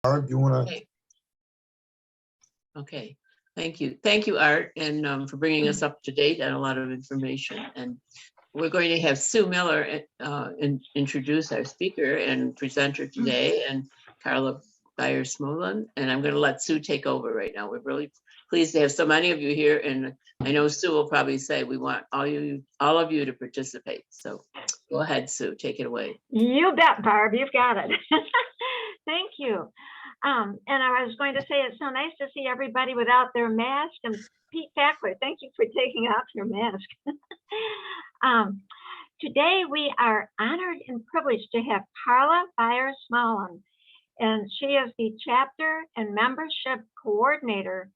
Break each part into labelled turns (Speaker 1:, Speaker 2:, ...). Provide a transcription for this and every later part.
Speaker 1: Art, do you want to?
Speaker 2: Okay. Okay, thank you, Art, and for bringing us up to date on a lot of information. And we're going to have Sue Miller introduce our speaker and presenter today, and Carla Beyer Smolin, and I'm going to let Sue take over right now. We're really pleased to have so many of you here, and I know Sue will probably say we want all of you to participate. So go ahead, Sue, take it away.
Speaker 3: You bet, Barb, you've got it. Thank you. And I was going to say it's so nice to see everybody without their mask. And Pete Fackler, thank you for taking off your mask. Today we are honored and privileged to have Carla Beyer Smolin, and she is the chapter and membership coordinator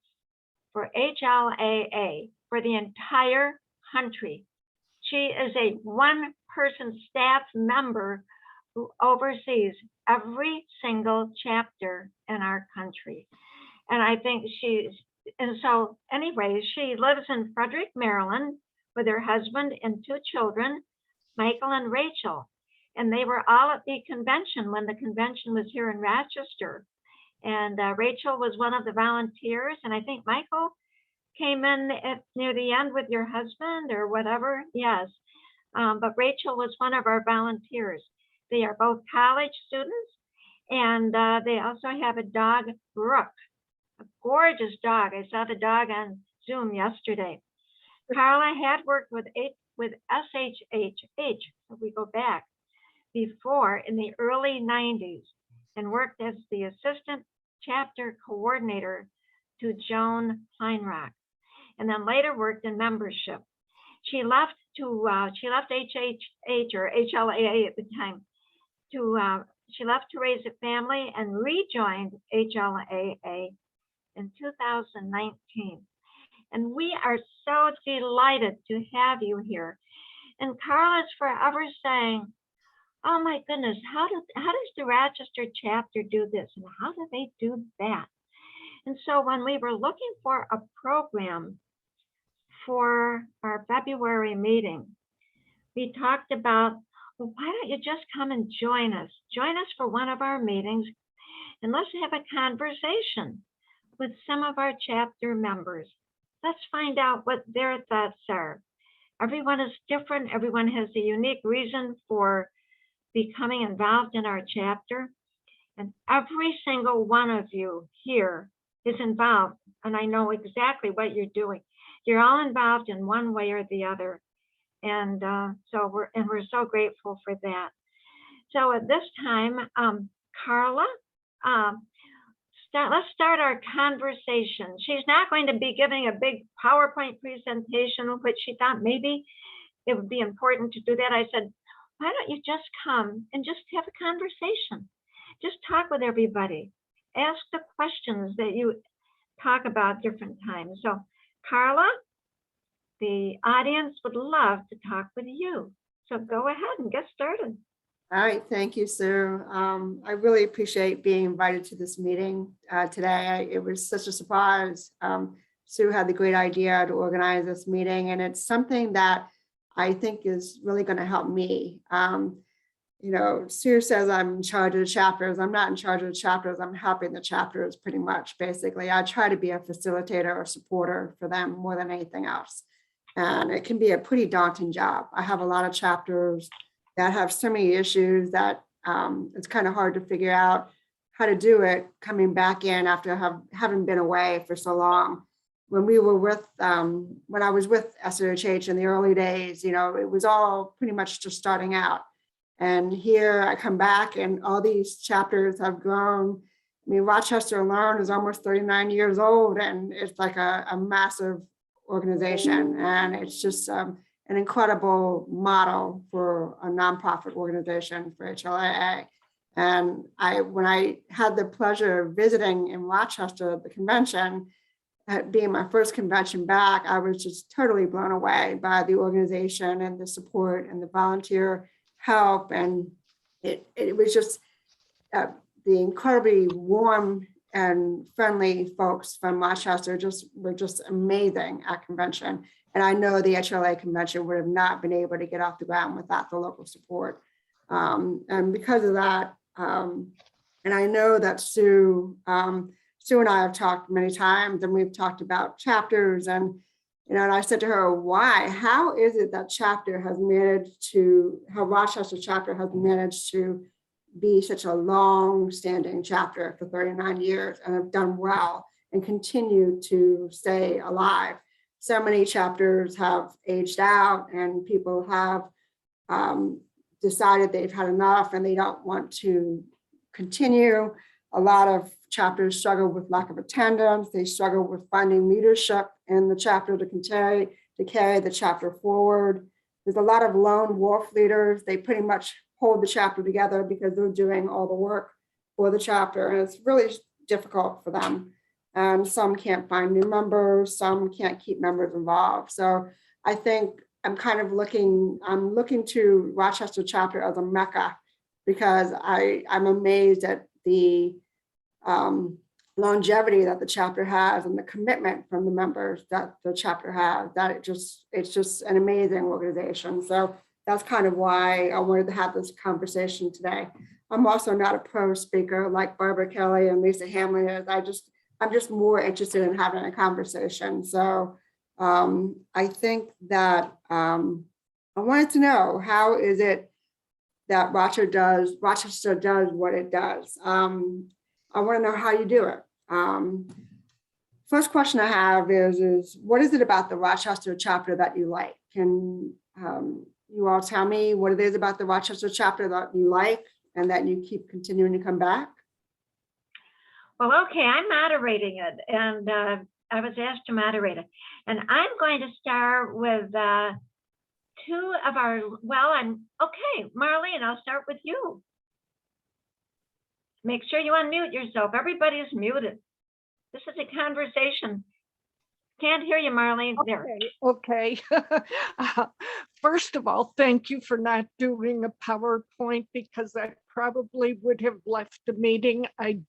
Speaker 3: for HLAA for the entire country. She is a one-person staff member who oversees every single chapter in our country. And I think so anyways, she lives in Frederick, Maryland with her husband and 2 children, Michael and Rachel. And they were all at the convention when the convention was here in Rochester. And Rachel was one of the volunteers. And I think Michael came in near the end with your husband or whatever. Yes, but Rachel was one of our volunteers. They are both college students, and they also have a dog, Brooke, a gorgeous dog. I saw the dog on Zoom yesterday. Carla had worked with SHHH, if we go back, before in the early 90s and worked as the assistant chapter coordinator to Joan Kleinrock, and then later worked in membership. She left HHH or HLAA at the time. She left to raise a family and rejoined HLAA in 2019. And we are so delighted to have you here. And Carla is forever saying, oh my goodness, how does the Rochester chapter do this? And how do they do that? And so when we were looking for a program for our February meeting, we talked about, well, why don't you just come and join us? Join us for one of our meetings and let's have a conversation with some of our chapter members. Let's find out what their thoughts are. Everyone is different. Everyone has a unique reason for becoming involved in our chapter. And every single one of you here is involved. And I know exactly what you're doing. You're all involved in one way or the other. And so we're so grateful for that. So at this time, Carla, let's start our conversation. She's not going to be giving a big PowerPoint presentation, which she thought maybe it would be important to do that. I said, why don't you just come and just have a conversation? Just talk with everybody. Ask the questions that you talk about different times. So Carla, the audience would love to talk with you. So go ahead and get started.
Speaker 4: All right, thank you, Sue. I really appreciate being invited to this meeting today. It was such a surprise. Sue had the great idea to organize this meeting, and it's something that I think is really going to help me. You know, Sue says I'm in charge of the chapters. I'm not in charge of the chapters. I'm helping the chapters pretty much, basically. I try to be a facilitator or supporter for them more than anything else. And it can be a pretty daunting job. I have a lot of chapters that have so many issues that it's kind of hard to figure out how to do it coming back in after having been away for so long. When we were with, when I was with SHH in the early days, you know, it was all pretty much just starting out. And here I come back and all these chapters have grown. I mean, Rochester alone is almost 39 years old, and it's like a massive organization. And it's just an incredible model for a nonprofit organization for HLAA. And when I had the pleasure of visiting in Rochester at the convention, being my first convention back, I was just totally blown away by the organization and the support and the volunteer help. And it was just the incredibly warm and friendly folks from Rochester were just amazing at convention. And I know the HLAA convention would have not been able to get off the ground without the local support. And because of that, And I know that Sue and I have talked many times, and we've talked about chapters, and and I said to her, why? How is it that Rochester chapter has managed to be such a long-standing chapter for 39 years and have done well and continue to stay alive? So many chapters have aged out, and people have decided they've had enough and they don't want to continue. A lot of chapters struggle with lack of attendance. They struggle with finding leadership in the chapter to carry the chapter forward. There's a lot of lone wolf leaders. They pretty much hold the chapter together because they're doing all the work for the chapter, and it's really difficult for them. And some can't find new members, some can't keep members involved. So I think I'm looking to Rochester chapter as a mecca, because I'm amazed at the longevity that the chapter has and the commitment from the members that the chapter has, that it's just an amazing organization. So that's kind of why I wanted to have this conversation today. I'm also not a pro speaker like Barbara Kelly and Lisa Hamlin is. I'm just more interested in having a conversation. So I think that I wanted to know, how is it that Rochester does what it does? I want to know how you do it. First question I have is what is it about the Rochester chapter that you like? Can you all tell me what it is about the Rochester chapter that you like and that you keep continuing to come back?
Speaker 3: Well, okay, I'm moderating it, and I was asked to moderate it. And I'm going to start with two of our, okay, Marlene, I'll start with you. Make sure you unmute yourself. Everybody is muted. This is a conversation. Can't hear you, Marlene. There.
Speaker 1: Okay. First of all, thank you for not doing a PowerPoint, because I probably would have left the meeting. I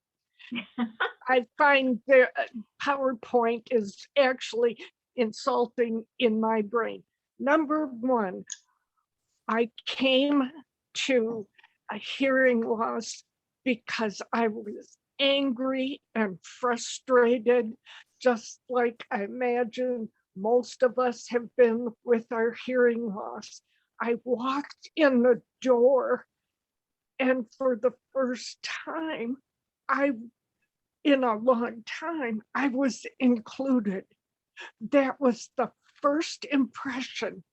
Speaker 1: find the PowerPoint is actually insulting in my brain. Number one, I came to a hearing loss because I was angry and frustrated, just like I imagine most of us have been with our hearing loss. I walked in the door, and for the first time, in a long time, I was included. That was the first impression.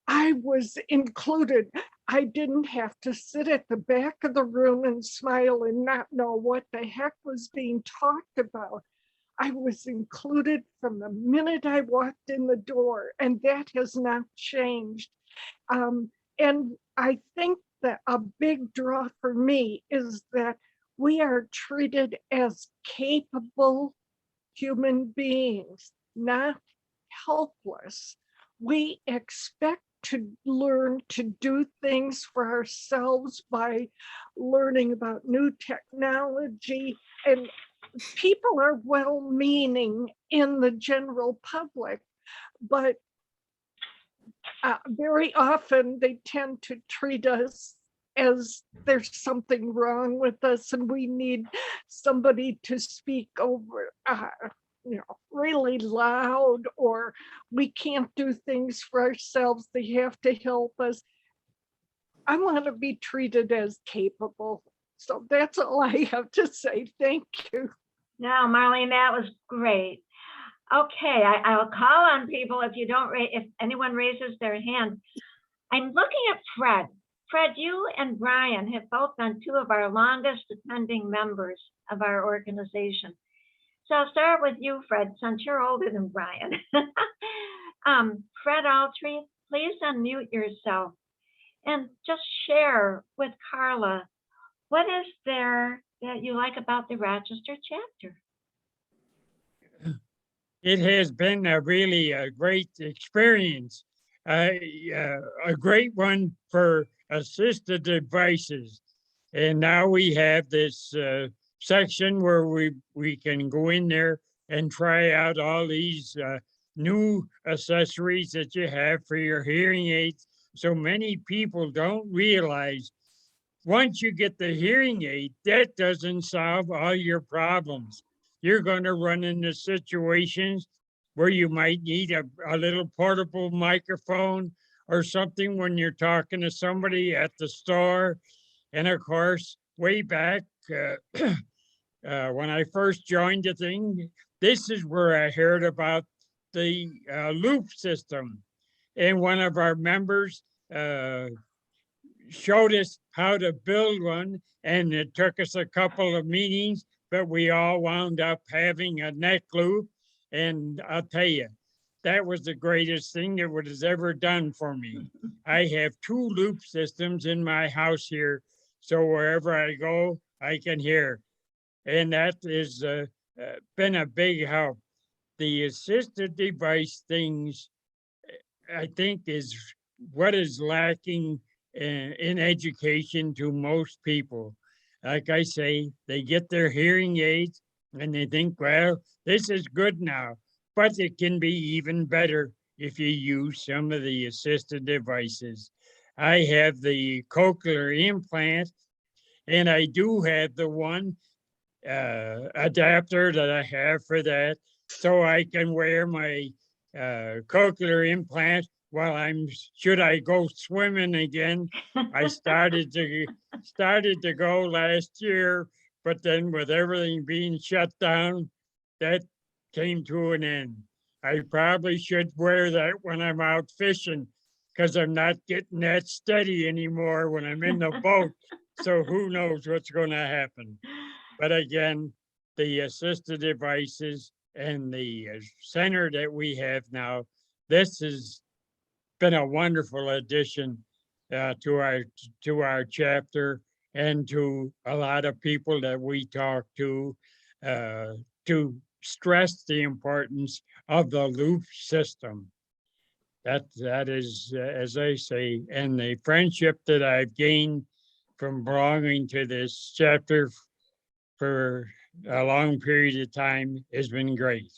Speaker 1: I was included. I didn't have to sit at the back of the room and smile and not know what the heck was being talked about. I was included from the minute I walked in the door, and that has not changed. And I think that a big draw for me is that we are treated as capable human beings, not helpless. We expect to learn to do things for ourselves by learning about new technology, and people are well-meaning in the general public, but very often they tend to treat us as there's something wrong with us and we need somebody to speak over, really loud, or we can't do things for ourselves, they have to help us. I want to be treated as capable. So that's all I have to say. Thank you.
Speaker 3: No, Marlene, that was great. Okay, I'll call on people if anyone raises their hand. I'm looking at Fred. Fred, you and Brian have both been two of our longest attending members of our organization. So I'll start with you, Fred, since you're older than Brian. Fred Altry, please unmute yourself and just share with Carla, what is there that you like about the Rochester chapter?
Speaker 5: It has been a really great experience, a great one for assisted devices. And now we have this section where we can go in there and try out all these new accessories that you have for your hearing aids. So many people don't realize once you get the hearing aid, that doesn't solve all your problems. You're going to run into situations where you might need a little portable microphone or something when you're talking to somebody at the store. And of course, way back when I first joined the thing, this is where I heard about the loop system. And one of our members showed us how to build one, and it took us a couple of meetings, but we all wound up having a neck loop. And I'll tell you, that was the greatest thing that was ever done for me. I have 2 loop systems in my house here, so wherever I go, I can hear. And that has been a big help. The assisted device things, I think, is what is lacking in education to most people. Like I say, they get their hearing aids and they think, well, this is good now, but it can be even better if you use some of the assisted devices. I have the cochlear implant, and I do have the one adapter that I have for that, so I can wear my cochlear implant while should I go swimming again. I started to go last year, but then with everything being shut down, that came to an end. I probably should wear that when I'm out fishing, because I'm not getting that steady anymore when I'm in the boat. So who knows what's going to happen. But again, the assisted devices and the center that we have now, this has been a wonderful addition to our chapter and to a lot of people that we talk to stress the importance of the loop system. That is, as I say, and the friendship that I've gained from belonging to this chapter for a long period of time has been great.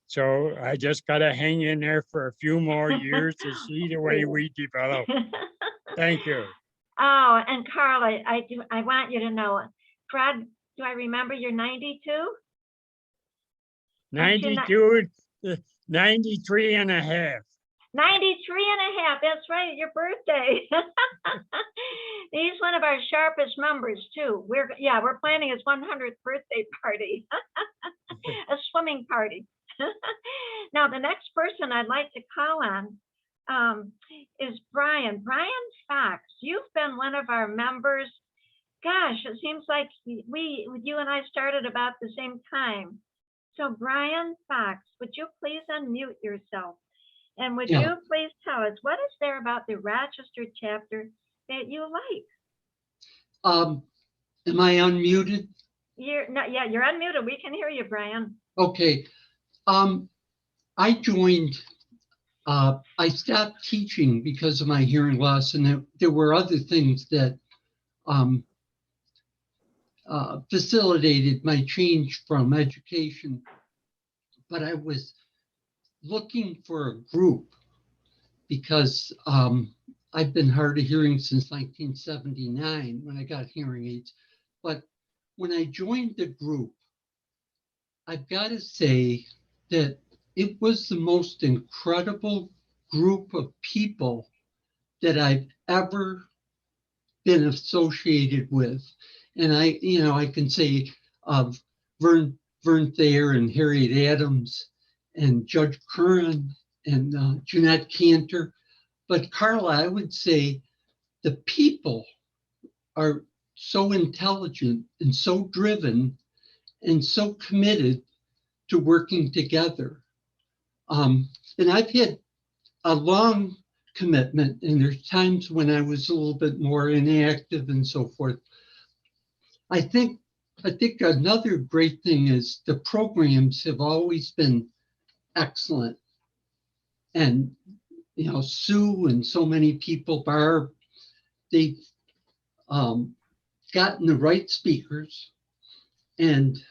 Speaker 5: So I just got to hang in there for a few more years to see the way we develop. Thank you.
Speaker 3: Oh, and Carla, I want you to know, Fred, do I remember you're 92?
Speaker 5: 92, 93 and a half.
Speaker 3: 93 and a half, that's right, your birthday. He's one of our sharpest members too. We're planning his 100th birthday party, a swimming party. Now, the next person I'd like to call on is Brian. Brian Fox, you've been one of our members. Gosh, it seems like you and I started about the same time. So Brian Fox, would you please unmute yourself? And would you please tell us, what is there about the Rochester chapter that you like?
Speaker 6: Am I unmuted?
Speaker 3: You're unmuted. We can hear you, Brian.
Speaker 6: Okay. I joined, I stopped teaching because of my hearing loss, and there were other things that facilitated my change from education. But I was looking for a group because I've been hard of hearing since 1979 when I got hearing aids. But when I joined the group, I've got to say that it was the most incredible group of people that I've ever been associated with. And I can say of Vern Thayer and Harriet Adams and Judge Curran and Jeanette Cantor. But Carla, I would say the people are so intelligent and so driven and so committed to working together. And I've had a long commitment, and there's times when I was a little bit more inactive and so forth. I think another great thing is the programs have always been excellent. And, Sue and so many people, Barb, they've gotten the right speakers. And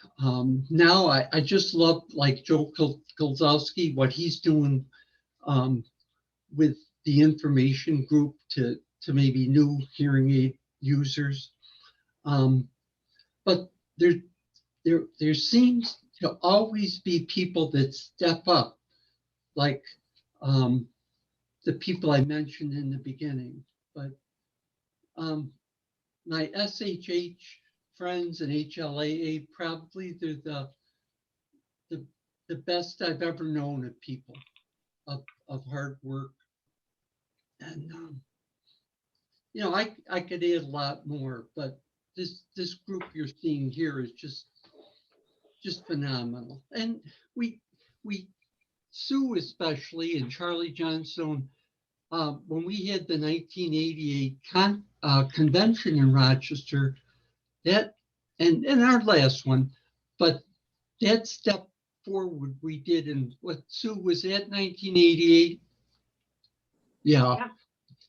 Speaker 6: now I just love, like Joe Kolzowski, what he's doing with the information group to maybe new hearing aid users. But there seems to always be people that step up, like the people I mentioned in the beginning. But my SHH friends and HLAA, probably they're the best I've ever known of people of hard work. And you know, I could add a lot more, but this group you're seeing here is just phenomenal. And we Sue especially, and Charlie Johnstone, when we had the 1988 convention in Rochester, that and our last one, but that step forward we did in what Sue was at 1988. Yeah.
Speaker 3: Yeah.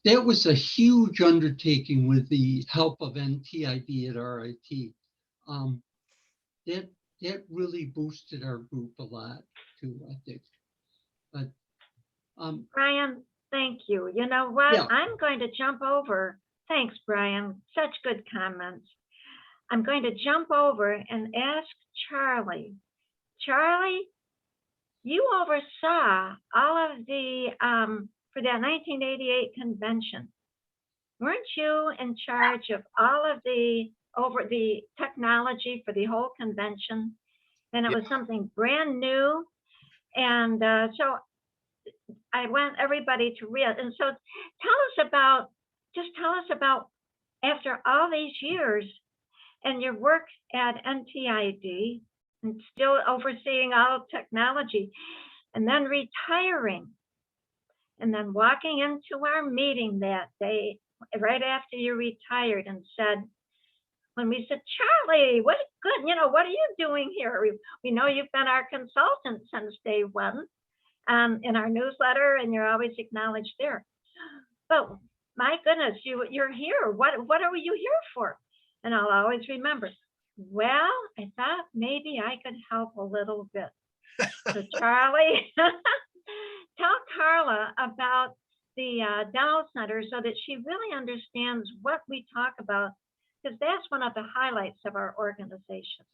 Speaker 6: That was a huge undertaking with the help of NTID at RIT. That really boosted our group a lot too, I think. But
Speaker 3: Brian, thank you. You know what?
Speaker 6: Yeah.
Speaker 3: I'm going to jump over. Thanks, Brian. Such good comments. I'm going to jump over and ask Charlie. Charlie, you oversaw all of the, for that 1988 convention. Weren't you in charge of all of over the technology for the whole convention? And it was something brand new. And so I want everybody to read. And so tell us about after all these years and your work at NTID and still overseeing all technology and then retiring and then walking into our meeting that day, right after you retired, and said, when we said, Charlie, what good, what are you doing here? We know you've been our consultant since day one in our newsletter, and you're always acknowledged there. But my goodness, you're here. What are you here for? And I'll always remember, well, I thought maybe I could help a little bit. So Charlie, tell Carla about the demo center so that she really understands what we talk about, because that's one of the highlights of our organization.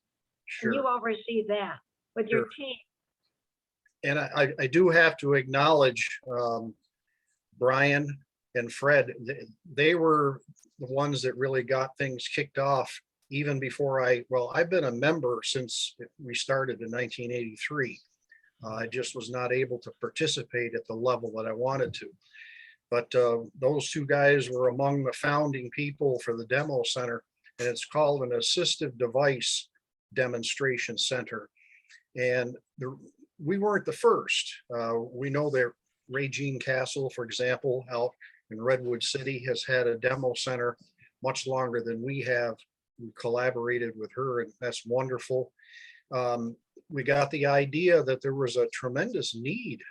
Speaker 7: Sure.
Speaker 3: And you oversee that with your team.
Speaker 7: And I do have to acknowledge Brian and Fred. They were the ones that really got things kicked off even before I've been a member since we started in 1983. I just was not able to participate at the level that I wanted to. But those two guys were among the founding people for the demo center, and it's called an assistive device demonstration center. And we weren't the first. We know that Regine Castle, for example, out in Redwood City, has had a demo center much longer than we have. We collaborated with her, and that's wonderful. We got the idea that there was a tremendous need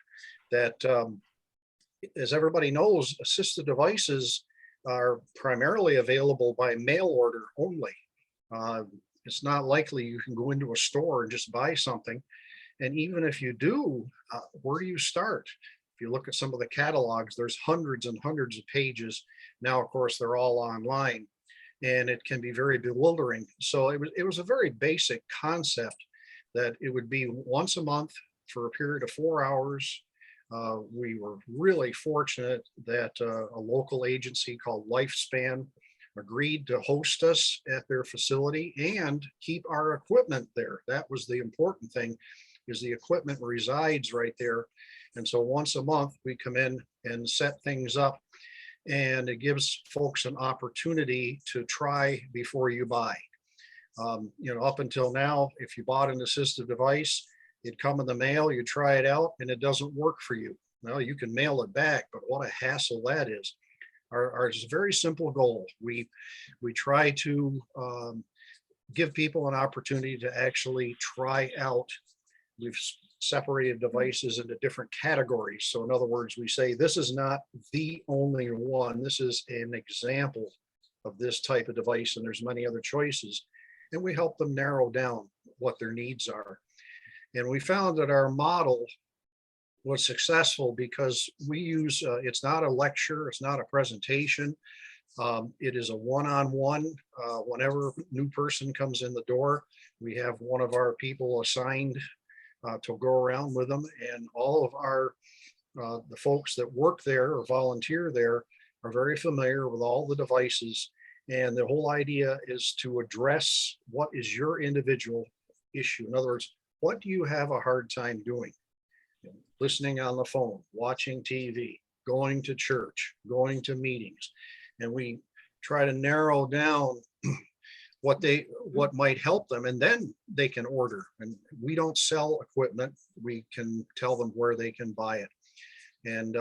Speaker 7: that, as everybody knows, assistive devices are primarily available by mail order only. It's not likely you can go into a store and just buy something. And even if you do, where do you start? If you look at some of the catalogs, there's hundreds and hundreds of pages. Now, of course, they're all online, and it can be very bewildering. So it was a very basic concept that it would be once a month for a period of 4 hours. We were really fortunate that a local agency called Lifespan agreed to host us at their facility and keep our equipment there. That was the important thing, is the equipment resides right there. And so once a month we come in and set things up, and it gives folks an opportunity to try before you buy. Up until now, if you bought an assistive device, it'd come in the mail, you try it out, and it doesn't work for you. Well, you can mail it back, but what a hassle that is. Our is a very simple goal. We try to give people an opportunity to actually try out. We've separated devices into different categories. So in other words, we say this is not the only one. This is an example of this type of device, and there's many other choices. And we help them narrow down what their needs are. And we found that our model was successful because we use, it's not a lecture, it's not a presentation. It is a one-on-one. Whenever a new person comes in the door, we have one of our people assigned to go around with them, and all of our the folks that work there or volunteer there are very familiar with all the devices. And the whole idea is to address what is your individual issue. In other words, what do you have a hard time doing? Listening on the phone, watching TV, going to church, going to meetings. And we try to narrow down what might help them, and then they can order. And we don't sell equipment. We can tell them where they can buy it. And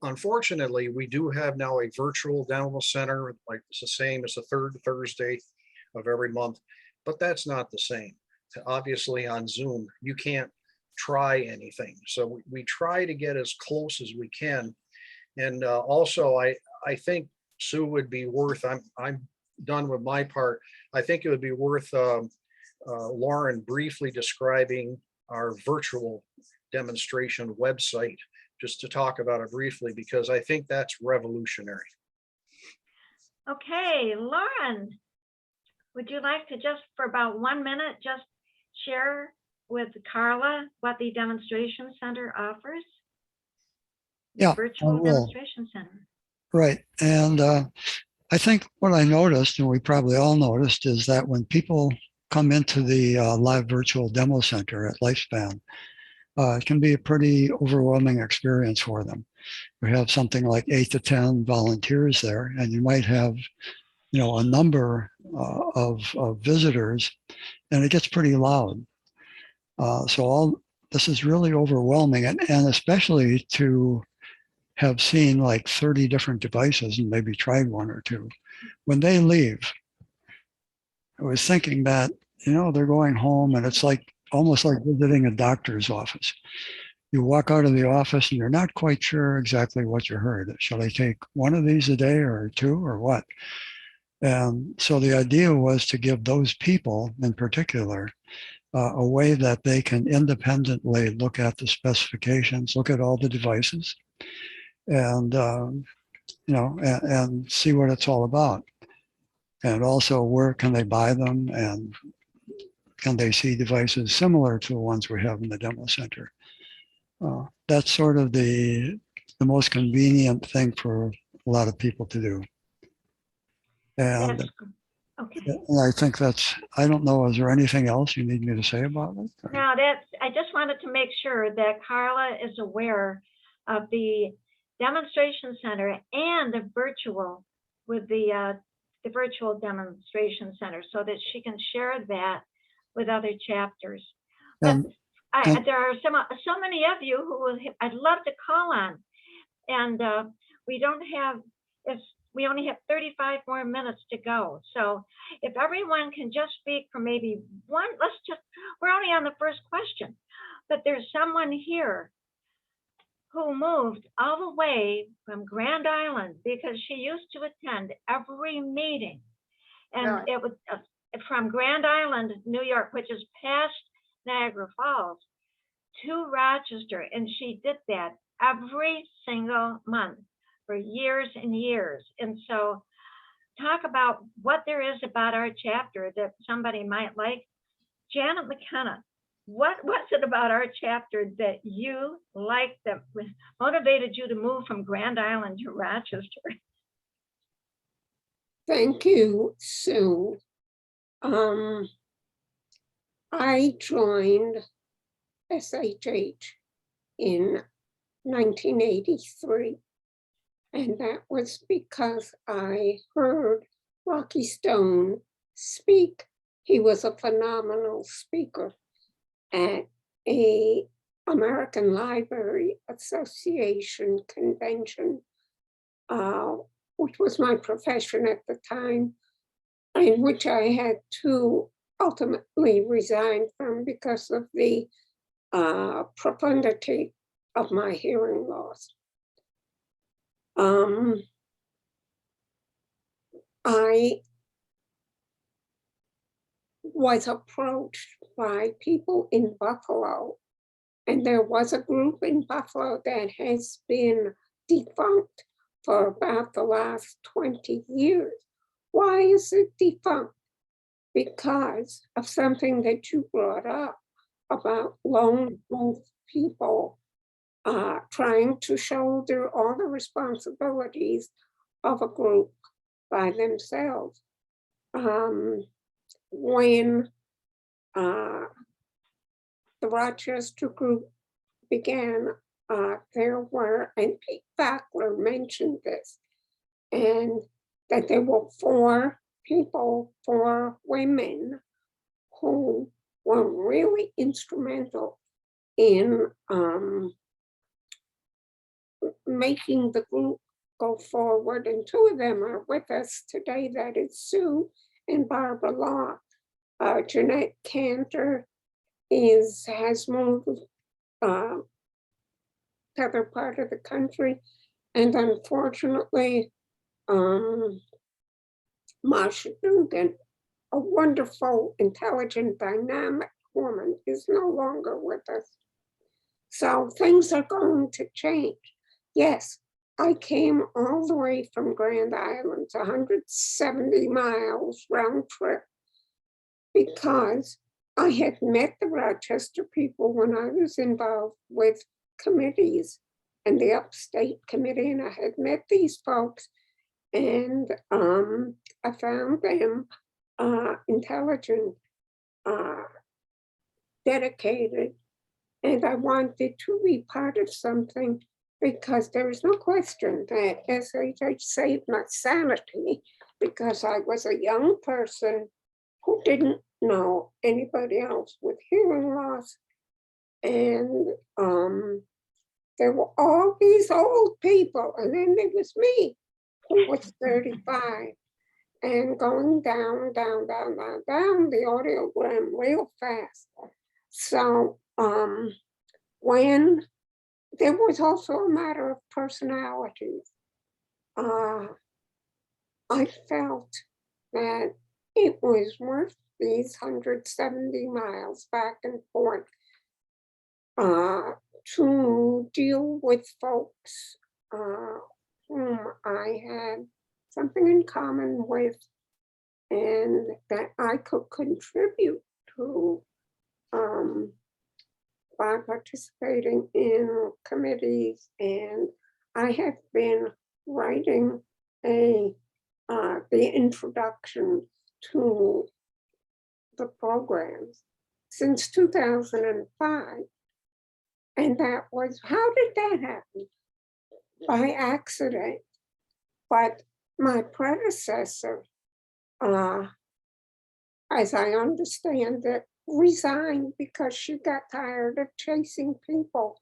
Speaker 7: unfortunately, we do have now a virtual dental center, like it's the same as the third Thursday of every month, but that's not the same. Obviously on Zoom, you can't try anything. So we try to get as close as we can. And also, I think Sue would be worth, I'm done with my part. I think it would be worth Lauren briefly describing our virtual demonstration website, just to talk about it briefly, because I think that's revolutionary.
Speaker 3: Okay, Lauren, would you like to just for about 1 minute, just share with Carla what the demonstration center offers?
Speaker 8: Yeah, I
Speaker 3: Virtual
Speaker 8: will.
Speaker 3: demonstration center.
Speaker 8: Right. And I think what I noticed, and we probably all noticed, is that when people come into the live virtual demo center at Lifespan, it can be a pretty overwhelming experience for them. We have something like 8 to 10 volunteers there, and you might have, a number of visitors, and it gets pretty loud. So this is really overwhelming, and especially to have seen like 30 different devices and maybe tried one or two. When they leave, I was thinking that, they're going home, and it's like almost like visiting a doctor's office. You walk out of the office and you're not quite sure exactly what you heard. Shall I take one of these a day or two or what? And so the idea was to give those people in particular a way that they can independently look at the specifications, look at all the devices, and and see what it's all about. And also, where can they buy them, and can they see devices similar to the ones we have in the demo center? That's sort of the most convenient thing for a lot of people to do. And,
Speaker 3: Okay.
Speaker 8: and I think I don't know, is there anything else you need me to say about it? Or?
Speaker 3: Now I just wanted to make sure that Carla is aware of the demonstration center and the virtual with the virtual demonstration center, so that she can share that with other chapters. But there are so many of you who I'd love to call on, and we only have 35 more minutes to go. So if everyone can just speak for maybe one, we're only on the first question, but there's someone here who moved all the way from Grand Island because she used to attend every meeting. And it was from Grand Island, New York, which is past Niagara Falls, to Rochester. And she did that every single month for years and years. And so talk about what there is about our chapter that somebody might like. Janet McKenna, what was it about our chapter that you liked, that motivated you to move from Grand Island to Rochester?
Speaker 9: Thank you, Sue. I joined SHH in 1983, and that was because I heard Rocky Stone speak. He was a phenomenal speaker at a American Library Association convention, which was my profession at the time, in which I had to ultimately resign from because of the profundity of my hearing loss. I was approached by people in Buffalo, and there was a group in Buffalo that has been defunct, for about the last 20 years. Why is it defunct? Because of something that you brought up about lone wolf people trying to shoulder all the responsibilities of a group by themselves. When the Rochester group began, there were, and Pete Fackler mentioned this, and that there were 4 people, 4 women who were really instrumental in making the group go forward. And 2 of them are with us today. That is Sue and Barbara Law. Jeanette Cantor has moved to other part of the country. And unfortunately, Marsha Dugan, a wonderful, intelligent, dynamic woman, is no longer with us. So things are going to change. Yes, I came all the way from Grand Island, 170 miles round trip, because I had met the Rochester people when I was involved with committees and the upstate committee, and I had met these folks, and I found them intelligent, dedicated, and I wanted to be part of something, because there is no question that SHH saved my sanity, because I was a young person who didn't know anybody else with hearing loss. And there were all these old people, and then there was me, who was 35, and going down, down, down, down, down the audiogram real fast. So when there was also a matter of personalities, I felt that it was worth these 170 miles back and forth to deal with folks whom I had something in common with, and that I could contribute to by participating in committees. And I have been writing the introduction to the programs since 2005. And that was, how did that happen? By accident. But my predecessor, as I understand it, resigned because she got tired of chasing people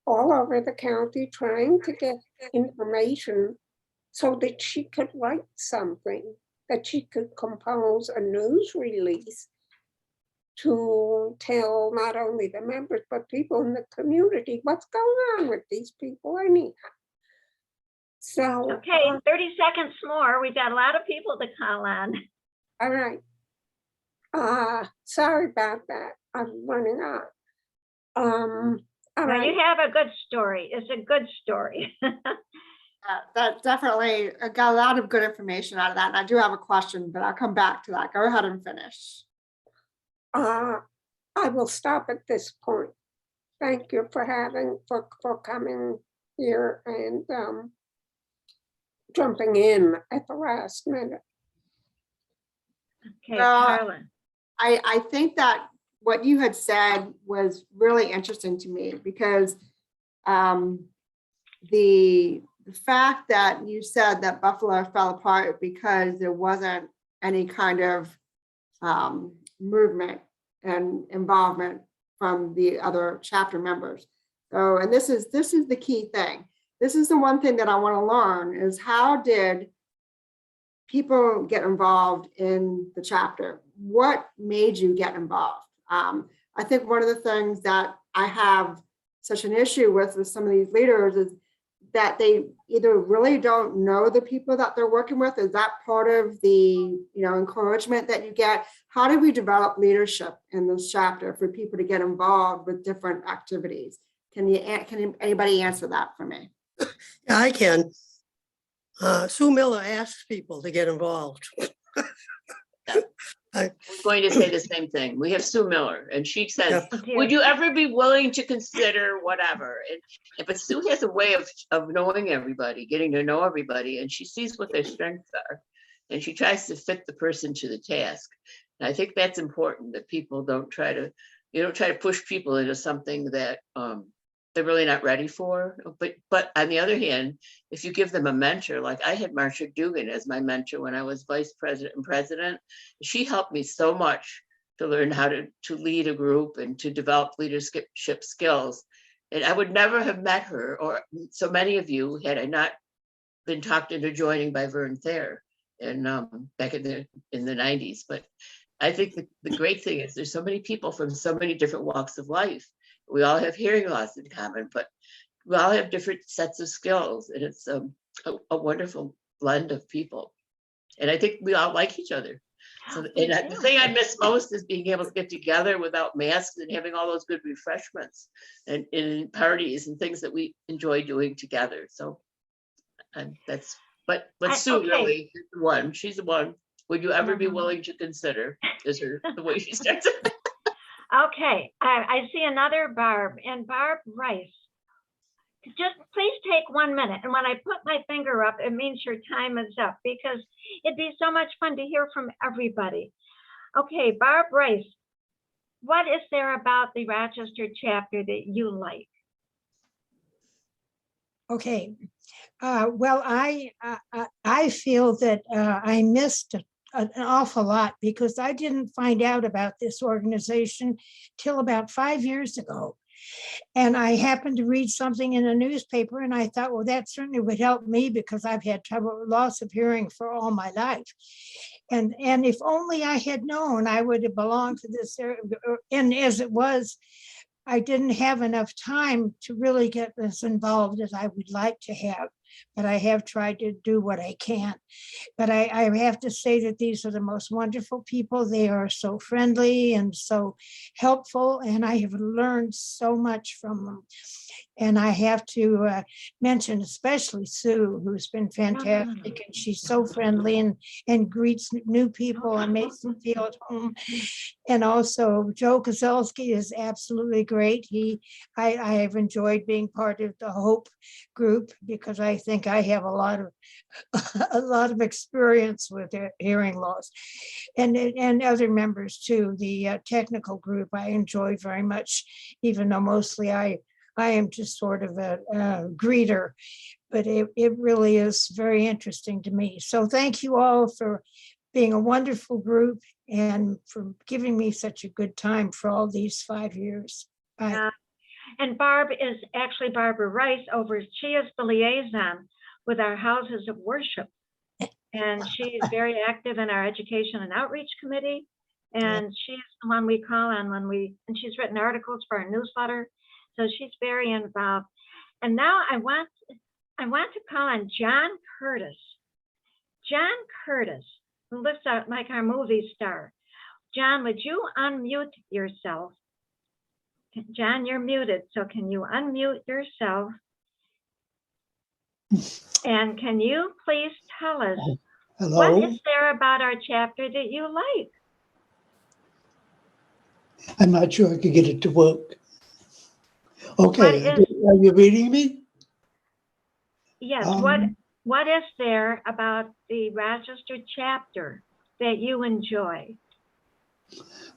Speaker 9: all over the county trying to get information so that she could write something, that she could compose a news release to tell not only the members, but people in the community what's going on with these people anyhow. So,
Speaker 3: Okay, 30 seconds more. We've got a lot of people to call on.
Speaker 9: all right. Sorry about that. I'm running out. All
Speaker 3: Well,
Speaker 9: right.
Speaker 3: you have a good story. It's a good story.
Speaker 4: That definitely, I got a lot of good information out of that. And I do have a question, but I'll come back to that. Go ahead and finish.
Speaker 9: I will stop at this point. Thank you for coming here and jumping in at the last minute.
Speaker 3: Okay, Carla.
Speaker 4: I think that what you had said was really interesting to me, because the fact that you said that Buffalo fell apart because there wasn't any kind of movement and involvement from the other chapter members. So, and this is the key thing. This is the one thing that I want to learn, is how did people get involved in the chapter? What made you get involved? I think one of the things that I have such an issue with some of these leaders is that they either really don't know the people that they're working with. Is that part of the encouragement that you get? How do we develop leadership in this chapter for people to get involved with different activities? Can anybody answer that for me?
Speaker 10: Yeah, I can. Sue Miller asks people to get involved.
Speaker 2: We're going to say the same thing. We have Sue Miller, and she says,
Speaker 10: Yeah.
Speaker 2: would you ever be willing to consider whatever? But Sue has a way of knowing everybody, getting to know everybody, and she sees what their strengths are, and she tries to fit the person to the task. And I think that's important, that people don't try to push people into something that they're really not ready for. But on the other hand, if you give them a mentor, like I had Marcia Dugan as my mentor when I was vice president and president, she helped me so much to learn how to lead a group and to develop leadership skills. And I would never have met her, or so many of you, had I not been talked into joining by Vern Thayer and back in the 90s. But I think the great thing is there's so many people from so many different walks of life. We all have hearing loss in common, but we all have different sets of skills, and it's a wonderful blend of people. And I think we all like each other. So, and the thing I miss most is being able to get together without masks and having all those good refreshments and parties and things that we enjoy doing together. So that's, but Sue really is the one. She's the one. Would you ever be willing to consider? Is her the way she starts it?
Speaker 3: Okay, I see another Barb, and Barb Rice. Just please take 1 minute, and when I put my finger up, it means your time is up, because it'd be so much fun to hear from everybody. Okay, Barb Rice, what is there about the Rochester chapter that you like?
Speaker 11: Okay, well, I feel that I missed an awful lot, because I didn't find out about this organization till about 5 years ago. And I happened to read something in a newspaper, and I thought, well, that certainly would help me, because I've had loss of hearing for all my life. And if only I had known, I would have belonged to this area. And as it was, I didn't have enough time to really get as involved as I would like to have, but I have tried to do what I can. But I have to say that these are the most wonderful people. They are so friendly and so helpful, and I have learned so much from them. And I have to mention especially Sue, who's been fantastic, and she's so friendly and greets new people and makes them feel at home. And also Joe Kozelski is absolutely great. I have enjoyed being part of the Hope group, because I think I have a lot of experience with hearing loss, and other members too. The technical group I enjoy very much, even though mostly I am just sort of a greeter, but it really is very interesting to me. So thank you all for being a wonderful group and for giving me such a good time for all these 5 years. Bye.
Speaker 3: And Barb is actually Barbara Rice she is the liaison with our houses of worship. And she is very active in our education and outreach committee. And she's the one we call on and she's written articles for our newsletter. So she's very involved. And now I want to call on John Curtis. John Curtis, who looks like our movie star. John, would you unmute yourself? John, you're muted. So can you unmute yourself? And can you please tell us,
Speaker 12: hello?
Speaker 3: What is there about our chapter that you like?
Speaker 12: I'm not sure I could get it to work. Okay, are you reading me?
Speaker 3: Yes, what is there about the Rochester chapter that you enjoy?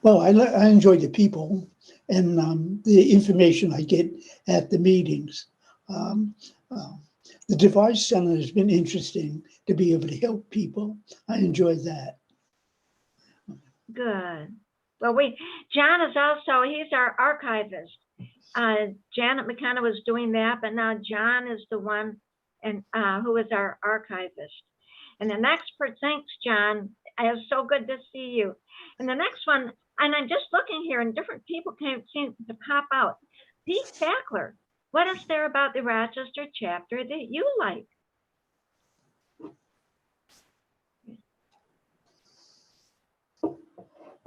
Speaker 12: Well, I enjoy the people and the information I get at the meetings. The Device Center has been interesting to be able to help people. I enjoy that.
Speaker 3: Good. Well, John is also, he's our archivist. Janet McKenna was doing that, but now John is the one who is our archivist. And the next person, thanks, John. It's so good to see you. And the next one, and I'm just looking here, and different people seem to pop out. Pete Fackler, what is there about the Rochester chapter that you like?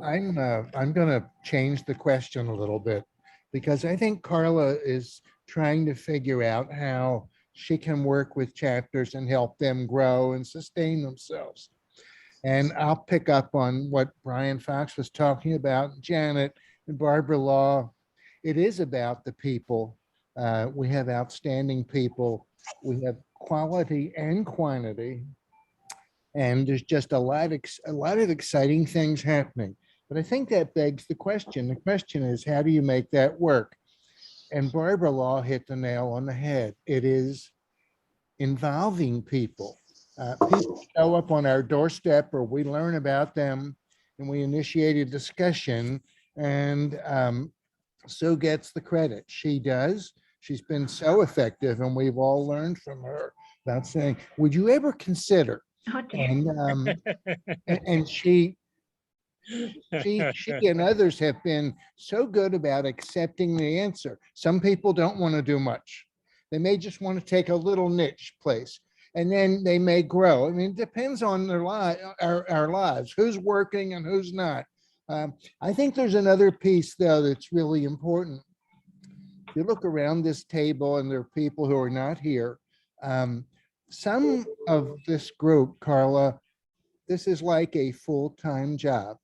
Speaker 13: I'm going to change the question a little bit, because I think Carla is trying to figure out how she can work with chapters and help them grow and sustain themselves. And I'll pick up on what Brian Fox was talking about, Janet and Barbara Law. It is about the people. We have outstanding people. We have quality and quantity. And there's just a lot of exciting things happening. But I think that begs the question. The question is, how do you make that work? And Barbara Law hit the nail on the head. It is involving people. People show up on our doorstep, or we learn about them and we initiate a discussion, and Sue gets the credit. She does. She's been so effective, and we've all learned from her about saying, would you ever consider?
Speaker 3: Oh, dear.
Speaker 13: And she and others have been so good about accepting the answer. Some people don't want to do much. They may just want to take a little niche place, and then they may grow. I mean, it depends on their our lives, who's working and who's not. I think there's another piece, though, that's really important. If you look around this table, and there are people who are not here, some of this group, Carla, this is like a full-time job.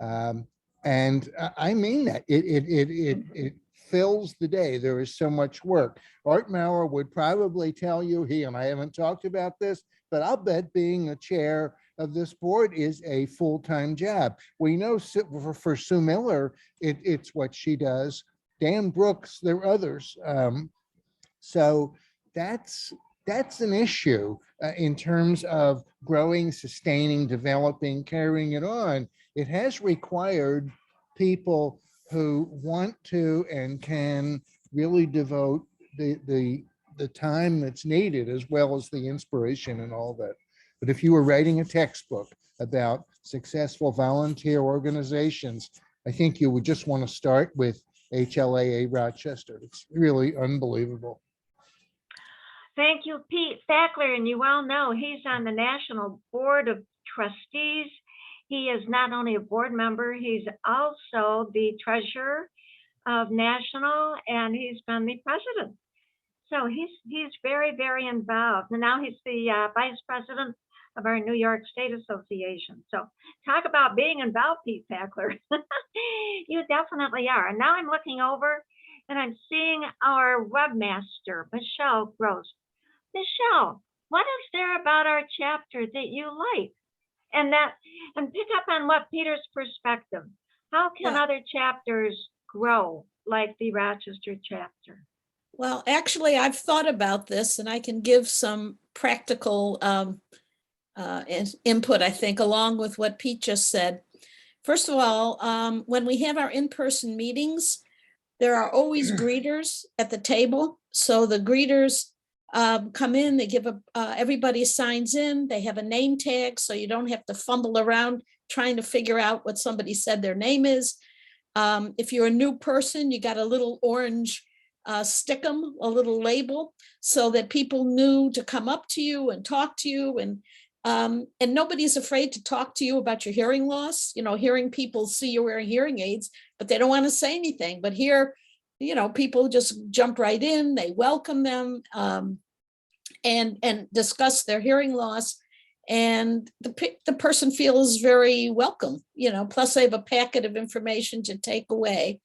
Speaker 13: And I mean that. It fills the day. There is so much work. Art Maurer would probably tell you, he and I haven't talked about this, but I'll bet being a chair of this board is a full-time job. We know for Sue Miller, it's what she does. Dan Brooks, there are others. So that's an issue in terms of growing, sustaining, developing, carrying it on. It has required people who want to and can really devote the time that's needed, as well as the inspiration and all that. But if you were writing a textbook about successful volunteer organizations, I think you would just want to start with HLAA Rochester. It's really unbelievable.
Speaker 3: Thank you, Pete Fackler, and you all know he's on the National Board of Trustees. He is not only a board member, he's also the treasurer of National, and he's been the president. So he's very, very involved. And now he's the vice president of our New York State Association. So talk about being involved, Pete Fackler. You definitely are. And now I'm looking over and I'm seeing our webmaster, Michelle Gross. Michelle, what is there about our chapter that you like? And pick up on what Peter's perspective. How can other chapters grow like the Rochester chapter?
Speaker 14: Well, actually, I've thought about this, and I can give some practical input, I think, along with what Pete just said. First of all, when we have our in-person meetings, there are always greeters at the table. So the greeters come in, they give everybody signs in, they have a name tag, so you don't have to fumble around trying to figure out what somebody said their name is. If you're a new person, you got a little orange stickum, a little label, so that people knew to come up to you and talk to you, and nobody's afraid to talk to you about your hearing loss. You know, hearing people see you wearing hearing aids, but they don't want to say anything. But here, you know, people just jump right in, they welcome them and discuss their hearing loss. And the person feels very welcome, you know, plus they have a packet of information to take away.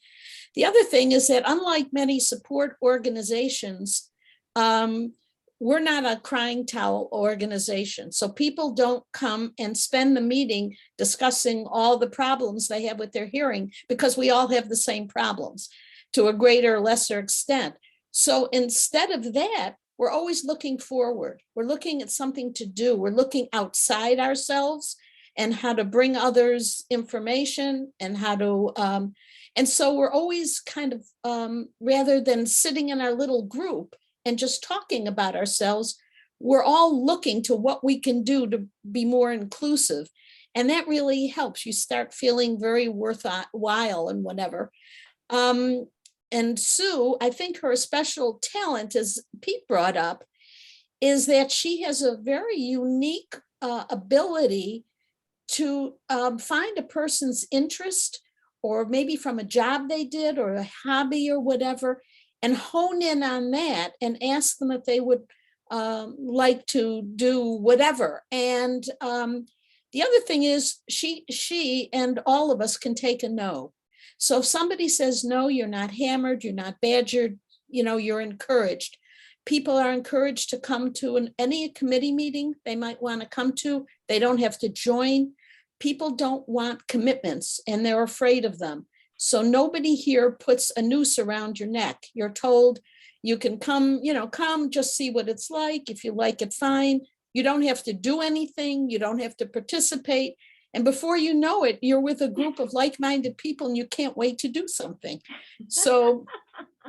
Speaker 14: The other thing is that unlike many support organizations, we're not a crying towel organization. So people don't come and spend the meeting discussing all the problems they have with their hearing, because we all have the same problems to a greater or lesser extent. So instead of that, we're always looking forward. We're looking at something to do. We're looking outside ourselves and how to bring others information and how to, and so we're always kind of, rather than sitting in our little group and just talking about ourselves, we're all looking to what we can do to be more inclusive. And that really helps. You start feeling very worthwhile and whatever. And Sue, I think her special talent, as Pete brought up, is that she has a very unique ability to find a person's interest, or maybe from a job they did or a hobby or whatever, and hone in on that and ask them if they would like to do whatever. And the other thing is she and all of us can take a no. So if somebody says no, you're not hammered, you're not badgered, you're encouraged. People are encouraged to come to any committee meeting they might want to come to. They don't have to join. People don't want commitments and they're afraid of them. So nobody here puts a noose around your neck. You're told you can come, come just see what it's like. If you like it, fine. You don't have to do anything. You don't have to participate. And before you know it, you're with a group of like-minded people and you can't wait to do something. So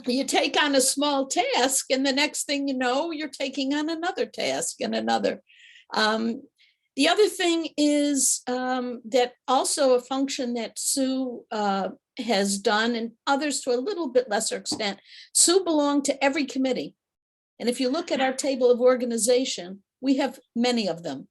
Speaker 14: you take on a small task and the next thing you know, you're taking on another task and another. The other thing is that also a function that Sue has done, and others to a little bit lesser extent. Sue belonged to every committee. And if you look at our table of organization, we have many of them.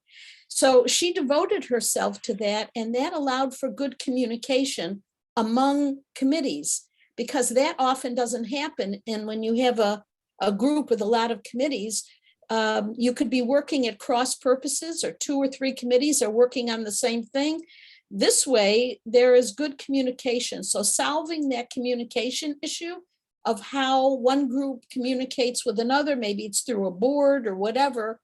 Speaker 14: So she devoted herself to that, and that allowed for good communication among committees, because that often doesn't happen. And when you have a group with a lot of committees, you could be working at cross purposes, or 2 or 3 committees are working on the same thing. This way, there is good communication. So solving that communication issue of how one group communicates with another, maybe it's through a board or whatever,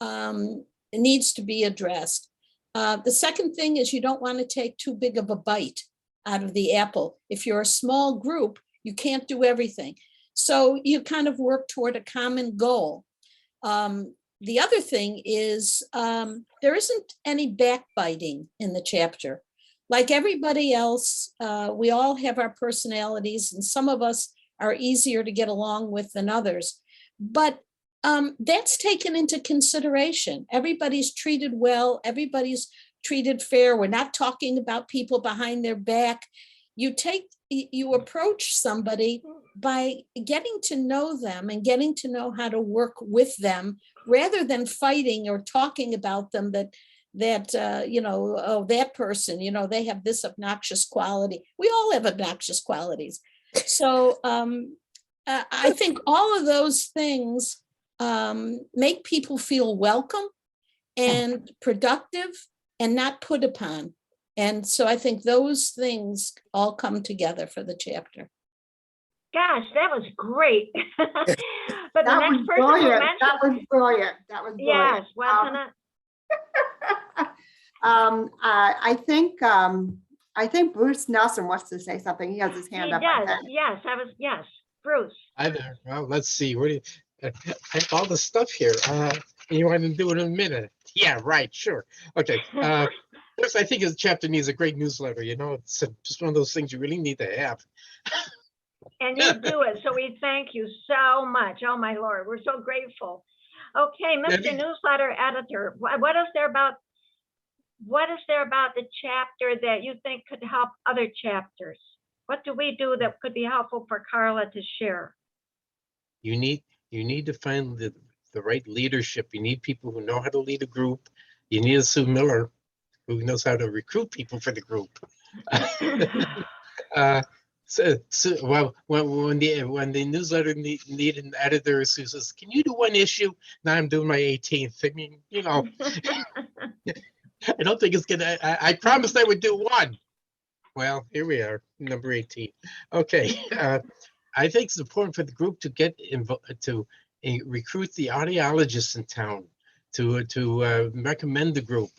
Speaker 14: it needs to be addressed. The second thing is you don't want to take too big of a bite out of the apple. If you're a small group, you can't do everything. So you kind of work toward a common goal. The other thing is there isn't any backbiting in the chapter. Like everybody else, we all have our personalities, and some of us are easier to get along with than others. But that's taken into consideration. Everybody's treated well, everybody's treated fair. We're not talking about people behind their back. You approach somebody by getting to know them and getting to know how to work with them, rather than fighting or talking about them that oh, that person, they have this obnoxious quality. We all have obnoxious qualities. So I think all of those things make people feel welcome and productive and not put upon. And so I think those things all come together for the chapter.
Speaker 3: Gosh, that was great. But the
Speaker 4: That
Speaker 3: next
Speaker 4: was
Speaker 3: person who
Speaker 4: brilliant.
Speaker 3: mentioned,
Speaker 4: That was brilliant. That was brilliant.
Speaker 3: yes, wasn't it?
Speaker 4: I think Bruce Nelson wants to say something. He has his
Speaker 3: He
Speaker 4: hand up. I
Speaker 3: does.
Speaker 4: think.
Speaker 3: Yes, Bruce.
Speaker 15: Hi there. Well, let's see. What do you, I have all the stuff here. You want to do it in a minute? Yeah, right. Sure. Okay. First, I think the chapter needs a great newsletter. It's just one of those things you really need to have.
Speaker 3: And you do it. So we thank you so much. Oh, my Lord. We're so grateful. Okay, Mr. Newsletter Editor, what is there about the chapter that you think could help other chapters? What do we do that could be helpful for Carla to share?
Speaker 15: You need to find the right leadership. You need people who know how to lead a group. You need a Sue Miller who knows how to recruit people for the group. Well, when the newsletter need an editor, Sue says, "Can you do one issue?" Now I'm doing my 18th. I mean, I don't think it's gonna. I promised I would do one. Well, here we are, number 18. Okay, I think it's important for the group to get to recruit the audiologists in town to recommend the group.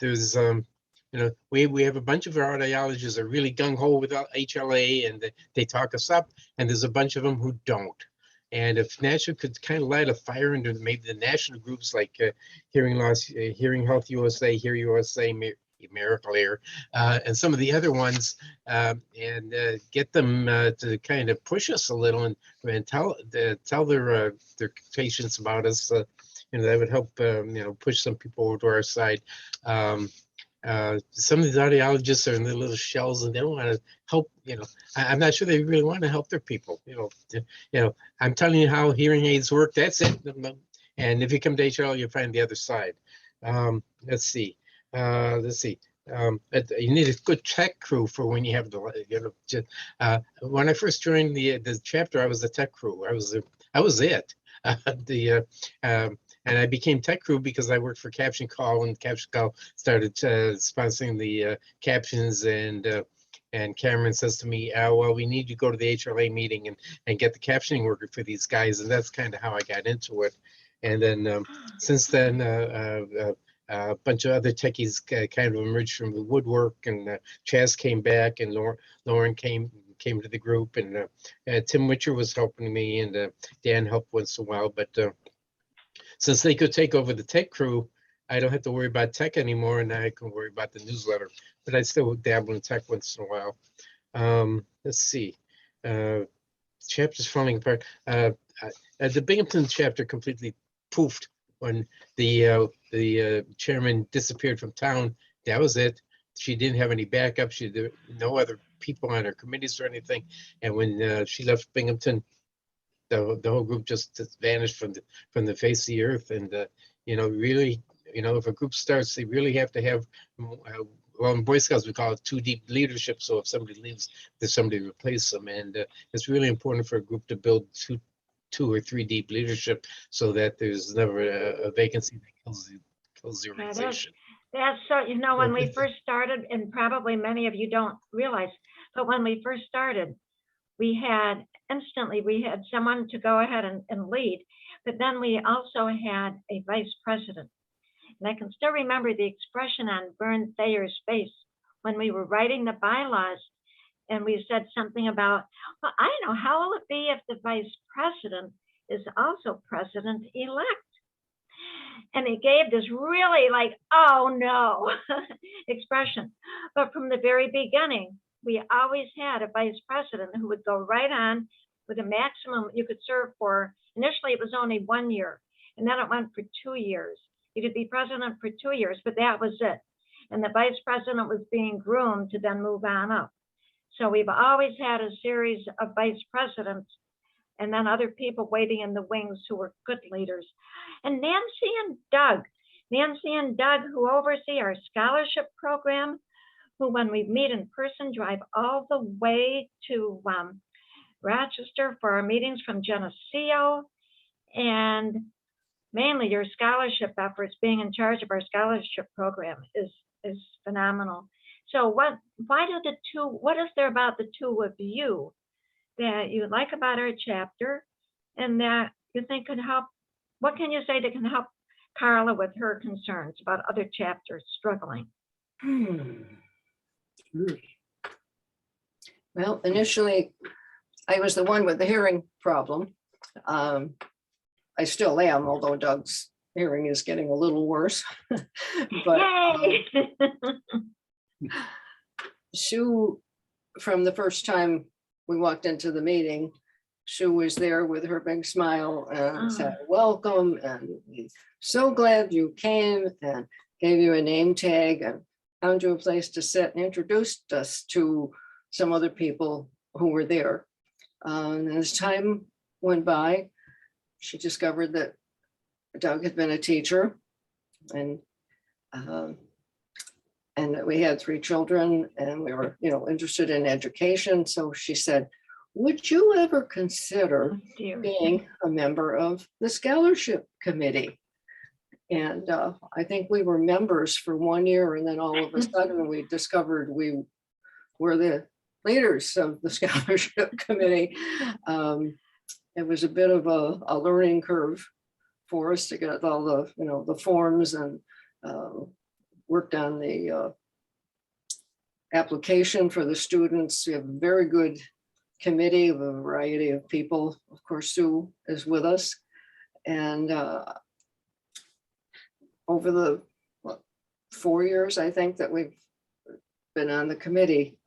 Speaker 15: There's we have a bunch of our audiologists that are really gung-ho with HLA, and they talk us up, and there's a bunch of them who don't. And if National could kind of light a fire under maybe the national groups like Hearing Loss, Hearing Health USA, Hear USA, Miracle Ear, and some of the other ones, and get them to kind of push us a little and tell their patients about us. That would help push some people over to our side. Some of these audiologists are in their little shells and they don't want to help. I'm not sure they really want to help their people. I'm telling you how hearing aids work. That's it. And if you come to HL, you'll find the other side. Let's see. you need a good tech crew for when you have when I first joined the chapter, I was the tech crew. I was it. And I became tech crew because I worked for Caption Call, and Caption Call started sponsoring the captions, and Cameron says to me, well, we need to go to the HLAA meeting and get the captioning working for these guys. And that's kind of how I got into it. And then since then, a bunch of other techies kind of emerged from the woodwork, and Chaz came back, and Lauren came to the group, and Tim Witcher was helping me, and Dan helped once in a while. But since they could take over the tech crew, I don't have to worry about tech anymore, and I can worry about the newsletter. But I still dabble in tech once in a while. Let's see. Chapter's falling apart. The Binghamton chapter completely poofed when the chairman disappeared from town. That was it. She didn't have any backup. She had no other people on her committees or anything. And when she left Binghamton, the whole group just vanished from the face of the earth. And really, if a group starts, they really have to have. Well, in Boy Scouts, we call it too deep leadership. So if somebody leaves, there's somebody to replace them. And it's really important for a group to build two or three deep leadership, so that there's never a vacancy that kills the organization.
Speaker 3: That's so, when we first started, and probably many of you don't realize, but when we first started, we had someone to go ahead and lead, but then we also had a vice president. And I can still remember the expression on Vern Thayer's face when we were writing the bylaws, and we said something about, well, I don't know, how will it be if the vice president is also president-elect? And he gave this really like, oh no, expression. But from the very beginning, we always had a vice president who would go right on with a maximum you could serve for. Initially, it was only 1 year, and then it went for 2 years. You could be president for 2 years, but that was it. And the vice president was being groomed to then move on up. So we've always had a series of vice presidents, and then other people waiting in the wings who were good leaders. And Nancy and Doug, who oversee our scholarship program, who when we meet in person, drive all the way to Rochester for our meetings from Geneseo, and mainly your scholarship efforts, being in charge of our scholarship program is phenomenal. So what is there about the two of you that you like about our chapter and that you think could help? What can you say that can help Carla with her concerns about other chapters struggling?
Speaker 10: Well, initially, I was the one with the hearing problem. I still am, although Doug's hearing is getting a little worse. But
Speaker 3: Yay!
Speaker 10: Sue, from the first time we walked into the meeting, Sue was there with her big smile and said, welcome, and we're so glad you came, and gave you a name tag and found you a place to sit and introduced us to some other people who were there. And as time went by, she discovered that Doug had been a teacher, and that we had 3 children, and we were, interested in education. So she said, would you ever consider being a member of the scholarship committee? And I think we were members for 1 year, and then all of a sudden we discovered we were the leaders of the scholarship committee. It was a bit of a learning curve for us to get all the, the forms, and worked on the application for the students. We have a very good committee of a variety of people. Of course, Sue is with us. And over the 4 years, I think, that we've been on the committee,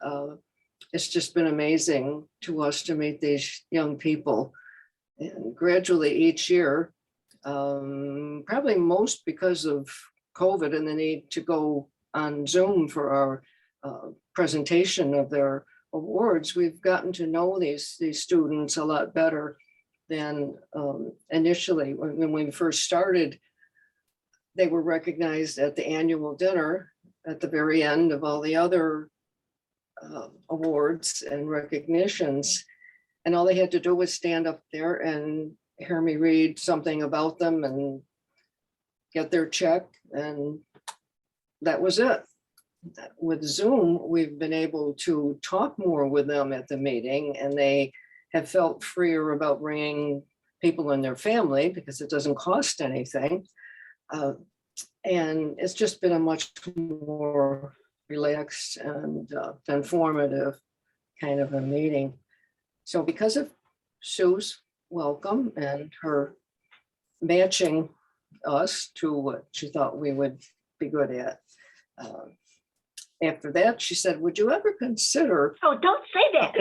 Speaker 10: it's just been amazing to us to meet these young people. And gradually each year, probably most because of COVID and the need to go on Zoom for our presentation of their awards, we've gotten to know these students a lot better than initially. When we first started, they were recognized at the annual dinner, at the very end of all the other awards and recognitions. And all they had to do was stand up there and hear me read something about them and get their check, and that was it. With Zoom, we've been able to talk more with them at the meeting, and they have felt freer about bringing people in their family because it doesn't cost anything. And it's just been a much more relaxed and informative kind of a meeting. So because of Sue's welcome and her matching us to what she thought we would be good at, after that, she said, would you ever consider
Speaker 3: Oh, don't say that.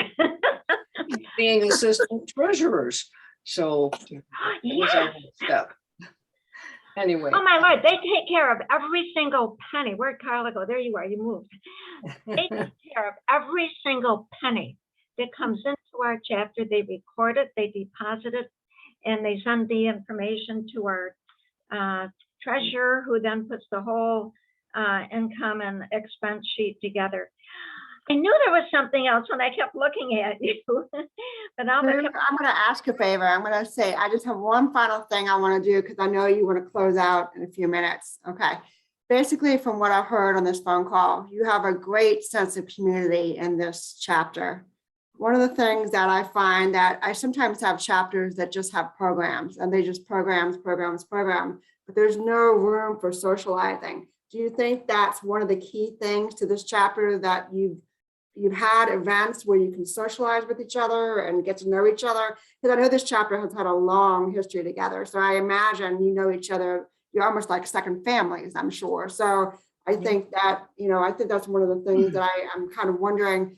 Speaker 10: being assistant treasurers? So it was our next step. Anyway.
Speaker 3: Oh, my Lord, they take care of every single penny. Where'd Carla go? There you are, you moved. They take care of every single penny that comes into our chapter. They record it, they deposit it, and they send the information to our treasurer, who then puts the whole income and expense sheet together. I knew there was something else when I kept looking at you. But
Speaker 4: I'm going to ask a favor. I'm going to say, I just have one final thing I want to do because I know you want to close out in a few minutes. Okay. Basically, from what I've heard on this phone call, you have a great sense of community in this chapter. One of the things that I find that I sometimes have chapters that just have programs and they just program, but there's no room for socializing. Do you think that's one of the key things to this chapter, that you've had events where you can socialize with each other and get to know each other? Because I know this chapter has had a long history together. So I imagine you know each other. You're almost like second families, I'm sure. So I think that, I think that's one of the things that I'm kind of wondering.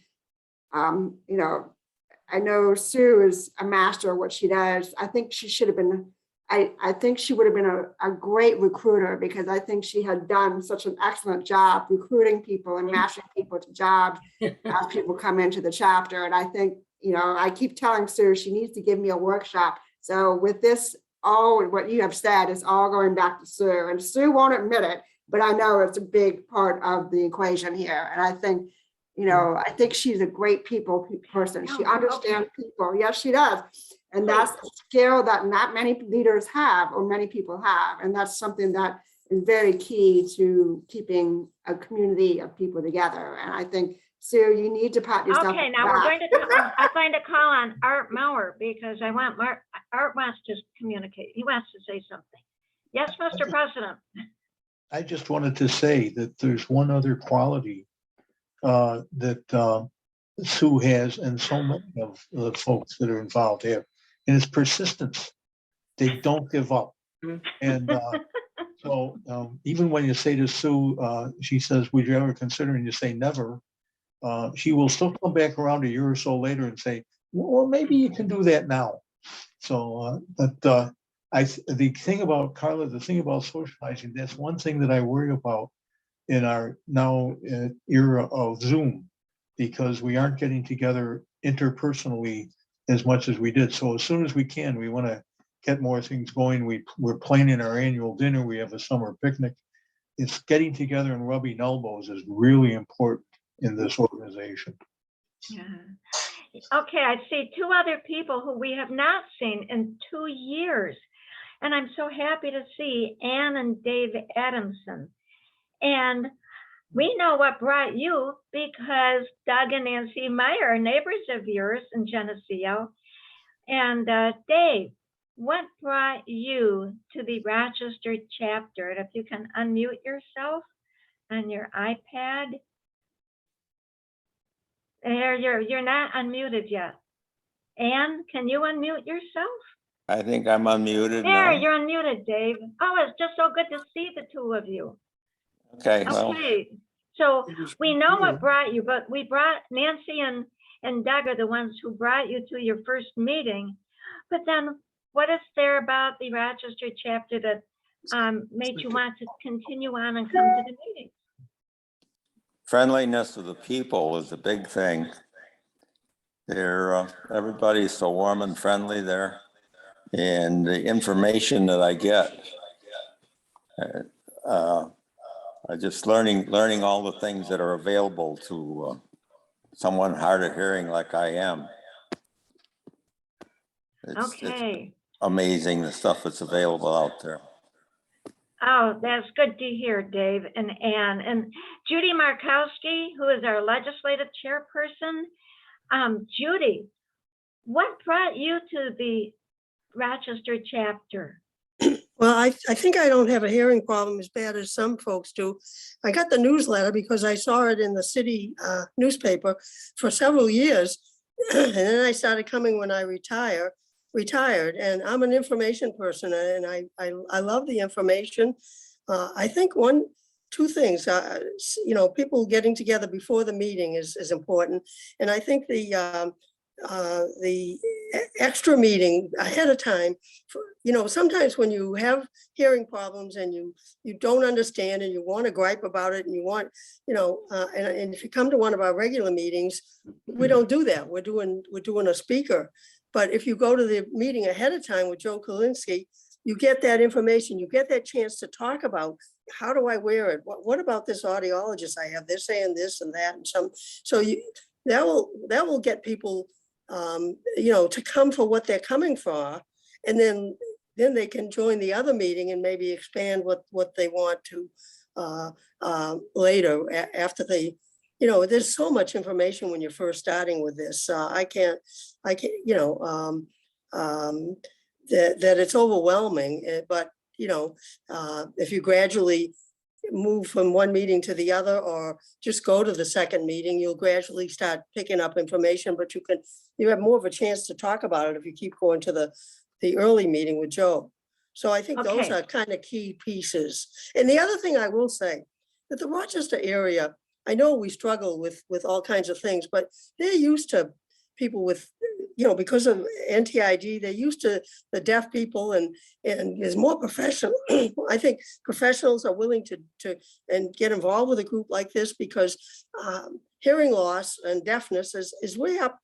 Speaker 4: I know Sue is a master of what she does. I think she should have been, I think she would have been a great recruiter, because I think she had done such an excellent job recruiting people and matching people to jobs as people come into the chapter. And I think, I keep telling Sue she needs to give me a workshop. So with this, all what you have said is all going back to Sue, and Sue won't admit it, but I know it's a big part of the equation here. And I think, I think she's a great people person. She understands people. Yes, she does. And that's a skill that not many leaders have, or many people have. And that's something that is very key to keeping a community of people together. And I think, Sue, you need to pat yourself.
Speaker 3: Okay, now we're going to call on Art Mauer, because Art wants to communicate. He wants to say something. Yes, Mr. President.
Speaker 16: I just wanted to say that there's one other quality that Sue has, and so many of the folks that are involved have, and it's persistence. They don't give up. And so even when you say to Sue, she says, would you ever consider, and you say never, she will still come back around a year or so later and say, well, maybe you can do that now. So, the thing about Carla, the thing about socializing, that's one thing that I worry about in our now era of Zoom, because we aren't getting together interpersonally as much as we did. So as soon as we can, we want to get more things going. We're planning our annual dinner. We have a summer picnic. It's getting together and rubbing elbows is really important in this organization.
Speaker 3: Yeah. Okay, I see two other people who we have not seen in 2 years. And I'm so happy to see Ann and Dave Adamson. And we know what brought you, because Doug and Nancy Meyer are neighbors of yours in Geneseo. And Dave, what brought you to the Rochester chapter? And if you can unmute yourself on your iPad. There, you're not unmuted yet. Ann, can you unmute yourself?
Speaker 17: I think I'm unmuted
Speaker 3: There,
Speaker 17: now.
Speaker 3: you're unmuted, Dave. Oh, it's just so good to see the two of you.
Speaker 17: Okay, well,
Speaker 3: Okay, so we know what brought you, but we brought Nancy and Doug are the ones who brought you to your first meeting. But then what is there about the Rochester chapter that made you want to continue on and come to the meeting?
Speaker 17: friendliness of the people is a big thing. Everybody's so warm and friendly there. And the information that I get, just learning all the things that are available to someone hard of hearing like I am. It's
Speaker 3: Okay.
Speaker 17: amazing the stuff that's available out there.
Speaker 3: Oh, that's good to hear, Dave and Ann. And Judy Markowski, who is our legislative chairperson. Judy, what brought you to the Rochester chapter?
Speaker 18: Well, I think I don't have a hearing problem as bad as some folks do. I got the newsletter because I saw it in the city newspaper for several years. And then I started coming when I retired, and I'm an information person, and I love the information. I think two things, people getting together before the meeting is important. And I think the extra meeting ahead of time, sometimes when you have hearing problems and you don't understand and you want to gripe about it and you want, and if you come to one of our regular meetings, we don't do that. We're doing a speaker. But if you go to the meeting ahead of time with Joe Kalinsky, you get that information, you get that chance to talk about, how do I wear it? What about this audiologist I have? They're saying this and that and that will get people to come for what they're coming for, and then they can join the other meeting and maybe expand what they want to later after they, there's so much information when you're first starting with this. I can't, that it's overwhelming, but if you gradually move from one meeting to the other, or just go to the second meeting, you'll gradually start picking up information, but you have more of a chance to talk about it if you keep going to the early meeting with Joe. So I think those are kind of key pieces. And the other thing I will say, that the Rochester area, I know we struggle with all kinds of things, but they're used to people with, because of NTIG, they're used to the deaf people, and is more professional. I think professionals are willing to and get involved with a group like this, because hearing loss and deafness is way up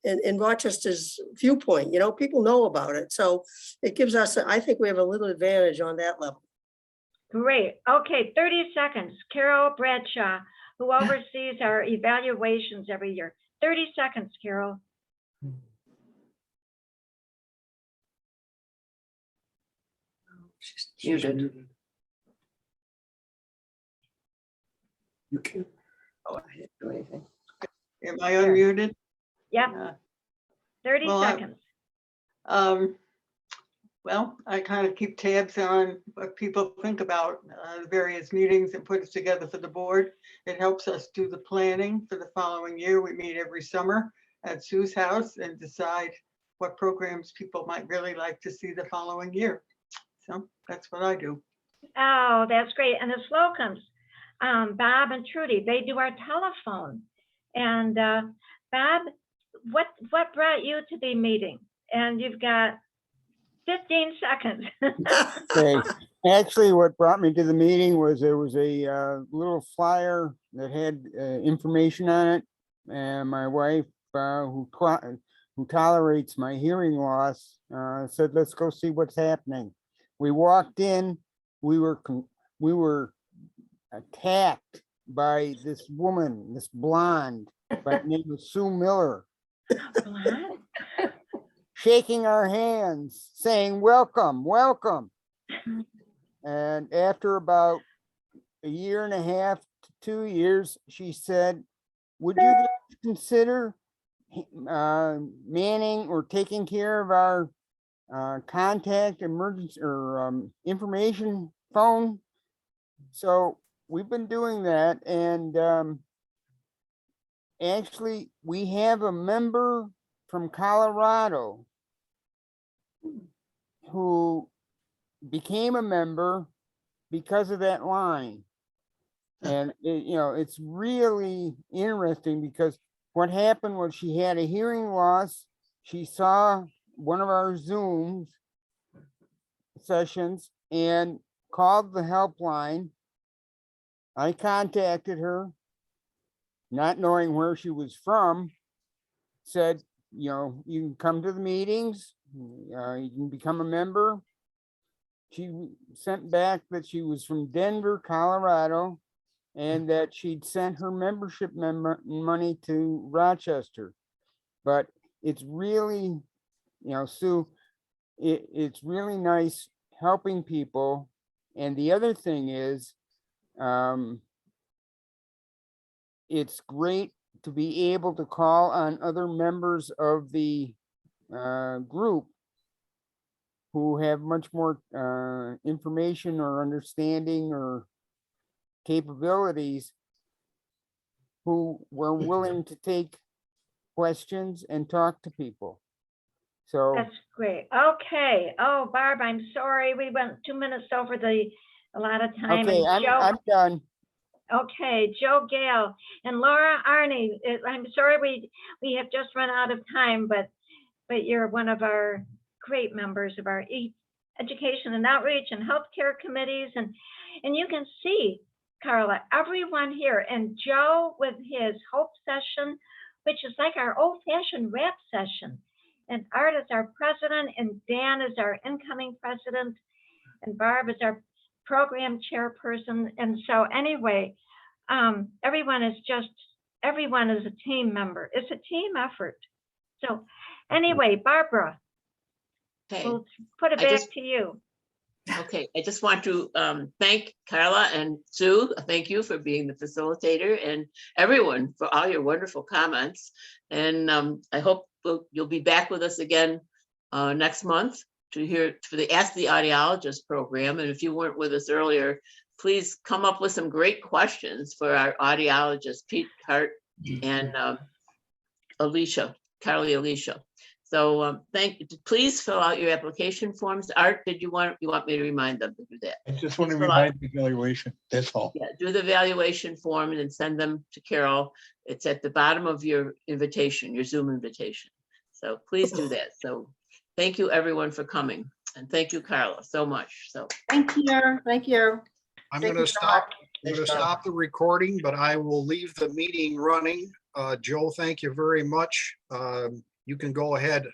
Speaker 18: in Rochester's viewpoint. People know about it. So it gives us, I think we have a little advantage on that level.
Speaker 3: Great. Okay, 30 seconds. Carol Bradshaw, who oversees our evaluations every year. 30 seconds, Carol.
Speaker 10: She's muted.
Speaker 19: You can.
Speaker 10: Oh, I didn't do anything.
Speaker 19: Am I unmuted?
Speaker 3: Yep. 30 seconds.
Speaker 19: Well, I kind of keep tabs on what people think about the various meetings and put it together for the board. It helps us do the planning for the following year. We meet every summer at Sue's house and decide what programs people might really like to see the following year. So that's what I do.
Speaker 3: Oh, that's great. And the Slocums, Bob and Trudy, they do our telephone. And Bob, what brought you to the meeting? And you've got 15 seconds.
Speaker 5: Okay. Actually, what brought me to the meeting was there was a little flyer that had information on it, and my wife, who tolerates my hearing loss, said, "Let's go see what's happening." We walked in. We were attacked by this woman, this blonde, by the name of Sue Miller. Shaking our hands, saying, "Welcome, welcome." And after about a year and a half to 2 years, she said, "Would you consider manning or taking care of our contact emergency or information phone?" So we've been doing that. And actually, we have a member from Colorado who became a member because of that line. And it's really interesting, because what happened was she had a hearing loss. She saw one of our Zoom sessions and called the helpline. I contacted her, not knowing where she was from, said, you can come to the meetings, you can become a member. She sent back that she was from Denver, Colorado,
Speaker 20: and that she'd sent her membership money to Rochester. But it's really, Sue, it's really nice helping people. And the other thing is, it's great to be able to call on other members of the group who have much more information or understanding or capabilities, who were willing to take questions and talk to people. So
Speaker 3: That's great. Okay. Oh, Barb, I'm sorry. We went 2 minutes over the allotted time.
Speaker 20: okay,
Speaker 3: And
Speaker 20: I'm done.
Speaker 3: Okay, Joe Gale and Laura Arney. I'm sorry we have just run out of time, but you're one of our great members of our education and outreach and healthcare committees, and you can see, Carla, everyone here, and Joe with his Hope session, which is like our old-fashioned rap session, and Art is our president, and Dan is our incoming president, and Barb is our program chairperson. And so anyway, everyone is a team member. It's a team effort. So anyway, Barbara,
Speaker 2: Okay.
Speaker 3: we'll put it
Speaker 2: I
Speaker 3: back
Speaker 2: just-
Speaker 3: to you.
Speaker 2: Okay, I just want to thank Carla and Sue. Thank you for being the facilitator, and everyone for all your wonderful comments. And I hope you'll be back with us again next month to hear for the Ask the Audiologist program. And if you weren't with us earlier, please come up with some great questions for our audiologists, Pete Hart and Carly Alicia. So please fill out your application forms. Art, you want me to remind them to do that?
Speaker 16: I just want to
Speaker 2: Please fill out-
Speaker 16: remind the evaluation, that's all.
Speaker 2: Yeah, do the evaluation form and then send them to Carol. It's at the bottom of your invitation, your Zoom invitation. So please do that. So thank you everyone for coming, and thank you, Carla, so much. So
Speaker 4: Thank you. Thank you.
Speaker 7: I'm
Speaker 4: Thank
Speaker 7: going
Speaker 4: you
Speaker 7: to
Speaker 4: so much.
Speaker 7: stop the recording, but I will leave the meeting running. Joe, thank you very much. You can go ahead